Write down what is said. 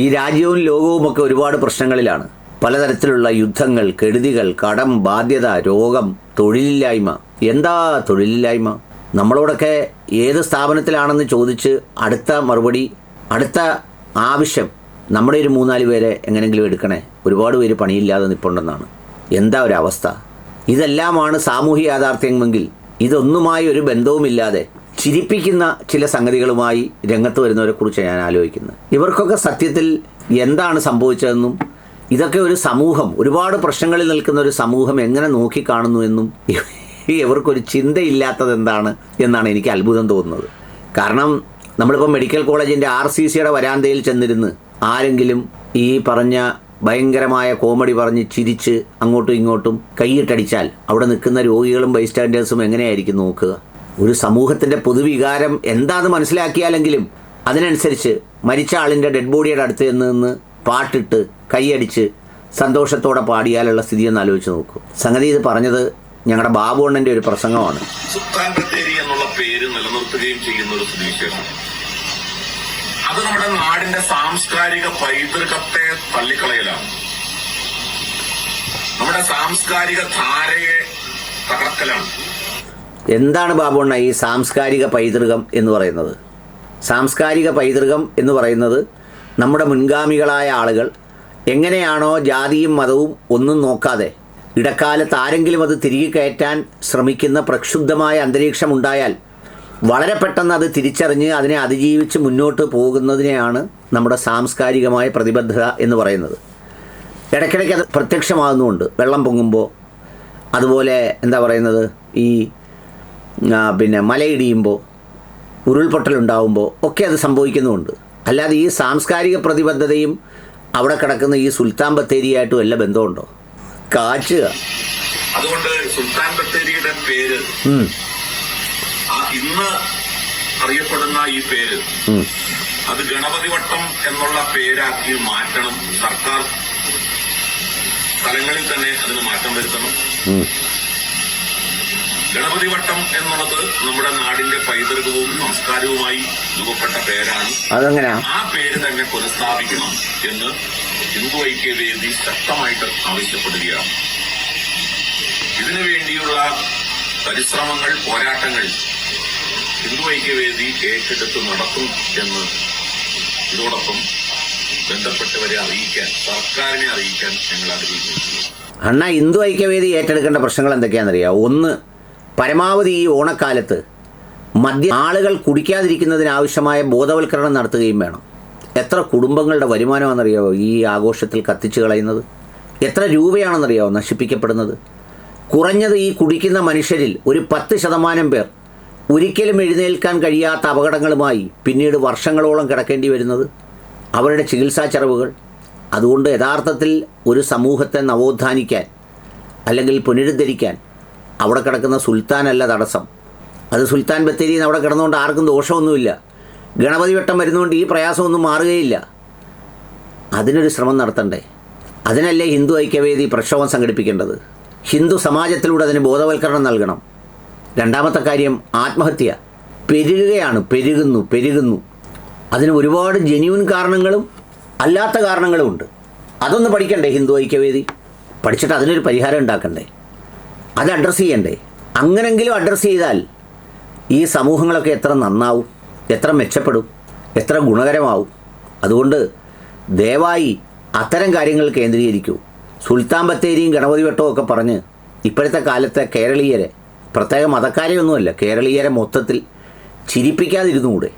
ഈ രാജ്യവും ലോകവുമൊക്കെ ഒരുപാട് പ്രശ്നങ്ങളിലാണ്. പലതരത്തിലുള്ള യുദ്ധങ്ങൾ, കെടുതികൾ, കടം, ബാധ്യത, രോഗം, തൊഴിലില്ലായ്മ. എന്താ തൊഴിലില്ലായ്മ? നമ്മളോടൊക്കെ ഏത് സ്ഥാപനത്തിലാണെന്ന് ചോദിച്ച് അടുത്ത മറുപടി, അടുത്ത ആവശ്യം നമ്മുടെ ഒരു 3-4 പേരെ എങ്ങനെയെങ്കിലും എടുക്കണേ, ഒരുപാട് പേര് പണിയില്ലാതെ നിൽപ്പുണ്ടെന്നാണ്. എന്താ ഒരവസ്ഥ! ഇതെല്ലാമാണ് സാമൂഹ്യ യാഥാർത്ഥ്യമെങ്കിൽ ഇതൊന്നുമായി ഒരു ബന്ധവുമില്ലാതെ ചിരിപ്പിക്കുന്ന ചില സംഗതികളുമായി രംഗത്ത് വരുന്നവരെക്കുറിച്ച് ഞാൻ ആലോചിക്കുന്നത്. ഇവർക്കൊക്കെ സത്യത്തിൽ എന്താണ് സംഭവിച്ചതെന്നും ഇതൊക്കെ ഒരു സമൂഹം, ഒരുപാട് പ്രശ്നങ്ങളിൽ നിൽക്കുന്ന ഒരു സമൂഹം എങ്ങനെ നോക്കിക്കാണുന്നു എന്നും ഇവർക്കൊരു ചിന്തയില്ലാത്തത് എന്താണ് എന്നാണ് എനിക്ക് അത്ഭുതം തോന്നുന്നത്. കാരണം നമ്മളിപ്പോൾ മെഡിക്കൽ കോളേജിൻ്റെ RCCയുടെ വരാന്തയിൽ ചെന്നിരുന്ന് ആരെങ്കിലും ഈ പറഞ്ഞ ഭയങ്കരമായ കോമഡി പറഞ്ഞ് ചിരിച്ച് അങ്ങോട്ടും ഇങ്ങോട്ടും കൈയിട്ടടിച്ചാൽ അവിടെ നിൽക്കുന്ന രോഗികളും ബൈസ്റ്റാൻഡേഴ്സും എങ്ങനെയായിരിക്കും നോക്കുക? ഒരു സമൂഹത്തിൻ്റെ പൊതുവികാരം എന്താണെന്ന് മനസ്സിലാക്കിയാലെങ്കിലും അതിനനുസരിച്ച് മരിച്ച ആളിൻ്റെ ഡെഡ് ബോഡിയുടെ അടുത്ത് നിന്ന് പാട്ടിട്ട് കൈയടിച്ച് സന്തോഷത്തോടെ പാടിയാലുള്ള സ്ഥിതി ഒന്ന് ആലോചിച്ച് നോക്കൂ. സംഗതി ഇത് പറഞ്ഞത് ഞങ്ങളുടെ ബാബുണ്ണൻ്റെ ഒരു പ്രസംഗമാണ്. സുൽത്താൻ ബത്തേരി എന്നുള്ള പേര് നിലനിർത്തുകയും ചെയ്യുന്ന ഒരു സ്ഥിതിവിശേഷം, അത് നമ്മുടെ നാടിന്റെ സാംസ്കാരിക പൈതൃകത്തെ തള്ളിക്കളയലാണ്, നമ്മുടെ സാംസ്കാരിക ധാരയെ തകർക്കലാണ്. എന്താണ് ബാബുണ്ണ ഈ സാംസ്കാരിക പൈതൃകം എന്ന് പറയുന്നത്? സാംസ്കാരിക പൈതൃകം എന്ന് പറയുന്നത് നമ്മുടെ മുൻഗാമികളായ ആളുകൾ എങ്ങനെയാണോ ജാതിയും മതവും ഒന്നും നോക്കാതെ ഇടക്കാലത്ത് ആരെങ്കിലും അത് തിരികെ കയറ്റാൻ ശ്രമിക്കുന്ന പ്രക്ഷുബ്ധമായ അന്തരീക്ഷമുണ്ടായാൽ വളരെ പെട്ടെന്ന് അത് തിരിച്ചറിഞ്ഞ് അതിനെ അതിജീവിച്ച് മുന്നോട്ട് പോകുന്നതിനെയാണ് നമ്മുടെ സാംസ്കാരികമായ പ്രതിബദ്ധത എന്ന് പറയുന്നത്. ഇടയ്ക്കിടയ്ക്ക് അത് പ്രത്യക്ഷമാകുന്നുമുണ്ട്. വെള്ളം പൊങ്ങുമ്പോൾ, അതുപോലെ എന്താ പറയുന്നത്, ഈ മലയിടിയുമ്പോൾ, ഉരുൾപൊട്ടലുണ്ടാകുമ്പോൾ ഒക്കെ അത് സംഭവിക്കുന്നുമുണ്ട്. അല്ലാതെ ഈ സാംസ്കാരിക പ്രതിബദ്ധതയും അവിടെ കിടക്കുന്ന ഈ സുൽത്താൻ ബത്തേരിയായിട്ട് വല്ല ബന്ധമുണ്ടോ? കാച്ചുക. അതുകൊണ്ട് സുൽത്താൻ ബത്തേരിയുടെ പേര്, ഇന്ന് അറിയപ്പെടുന്ന ഈ പേര്, അത് ഗണപതി വട്ടം എന്നുള്ള പേരാക്കി മാറ്റണം. സർക്കാർ സ്ഥലങ്ങളിൽ തന്നെ അതിന് മാറ്റം വരുത്തണം. ഗണപതി വട്ടം എന്നുള്ളത് നമ്മുടെ നാടിന്റെ പൈതൃകവും സംസ്കാരവുമായി രൂപപ്പെട്ട പേരാണ്. ആ പേര് തന്നെ പുനഃസ്ഥാപിക്കണം എന്ന് ഹിന്ദു ഐക്യവേദി ശക്തമായിട്ട് ആവശ്യപ്പെടുകയാണ്. ഇതിനു വേണ്ടിയുള്ള പരിശ്രമങ്ങൾ, പോരാട്ടങ്ങൾ ഹിന്ദു ഐക്യവേദി ഏറ്റെടുത്ത് നടത്തും എന്ന് ഇതോടൊപ്പം ബന്ധപ്പെട്ടവരെ അറിയിക്കാൻ, സർക്കാരിനെ അറിയിക്കാൻ ഞങ്ങൾ ആഗ്രഹിക്കുന്നു. അണ്ണാ, ഹിന്ദു ഐക്യവേദി ഏറ്റെടുക്കേണ്ട പ്രശ്നങ്ങൾ എന്തൊക്കെയാണെന്നറിയാം? ഒന്ന്, പരമാവധി ഈ ഓണക്കാലത്ത് ആളുകൾ കുടിക്കാതിരിക്കുന്നതിനാവശ്യമായ ബോധവൽക്കരണം നടത്തുകയും വേണം. എത്ര കുടുംബങ്ങളുടെ വരുമാനമാണെന്നറിയാമോ ഈ ആഘോഷത്തിൽ കത്തിച്ചു കളയുന്നത്? എത്ര രൂപയാണെന്നറിയാമോ നശിപ്പിക്കപ്പെടുന്നത്? കുറഞ്ഞത് ഈ കുടിക്കുന്ന മനുഷ്യരിൽ ഒരു 10% പേർ ഒരിക്കലും എഴുന്നേൽക്കാൻ കഴിയാത്ത അപകടങ്ങളുമായി പിന്നീട് വർഷങ്ങളോളം കിടക്കേണ്ടി വരുന്നത്, അവരുടെ ചികിത്സാ ചെലവുകൾ. അതുകൊണ്ട് യഥാർത്ഥത്തിൽ ഒരു സമൂഹത്തെ നവോത്ഥാനിക്കാൻ അല്ലെങ്കിൽ പുനരുദ്ധരിക്കാൻ അവിടെ കിടക്കുന്ന സുൽത്താനല്ല തടസ്സം. അത് സുൽത്താൻ ബത്തേരിയിൽ അവിടെ കിടന്നുകൊണ്ട് ആർക്കും ദോഷമൊന്നുമില്ല. ഗണപതി വട്ടം വരുന്നതുകൊണ്ട് ഈ പ്രയാസമൊന്നും മാറുകയില്ല. അതിനൊരു ശ്രമം നടത്തണ്ടേ? അതിനല്ലേ ഹിന്ദു ഐക്യവേദി പ്രക്ഷോഭം സംഘടിപ്പിക്കേണ്ടത്? ഹിന്ദു സമാജത്തിലൂടെ അതിന് ബോധവൽക്കരണം നൽകണം. രണ്ടാമത്തെ കാര്യം, ആത്മഹത്യ പെരുകുകയാണ്, പെരുകുന്നു. അതിന് ഒരുപാട് ജെന്യൂൻ കാരണങ്ങളും അല്ലാത്ത കാരണങ്ങളുമുണ്ട്. അതൊന്ന് പഠിക്കണ്ടേ ഹിന്ദു ഐക്യവേദി? പഠിച്ചിട്ട് അതിനൊരു പരിഹാരം ഉണ്ടാക്കണ്ടേ? അത് അഡ്രസ്സ് ചെയ്യണ്ടേ? അങ്ങനെങ്കിലും അഡ്രസ്സ് ചെയ്താൽ ഈ സമൂഹങ്ങളൊക്കെ എത്ര നന്നാവും, എത്ര മെച്ചപ്പെടും, എത്ര ഗുണകരമാവും. അതുകൊണ്ട് ദയവായി അത്തരം കാര്യങ്ങൾ കേന്ദ്രീകരിക്കൂ. സുൽത്താൻ ബത്തേരിയും ഗണപതി വട്ടവും ഒക്കെ പറഞ്ഞ് ഇപ്പോഴത്തെ കാലത്തെ കേരളീയരെ, പ്രത്യേക മതക്കാരെയൊന്നുമല്ല, കേരളീയരെ മൊത്തത്തിൽ ചിരിപ്പിക്കാതിരുന്നുകൂടെ?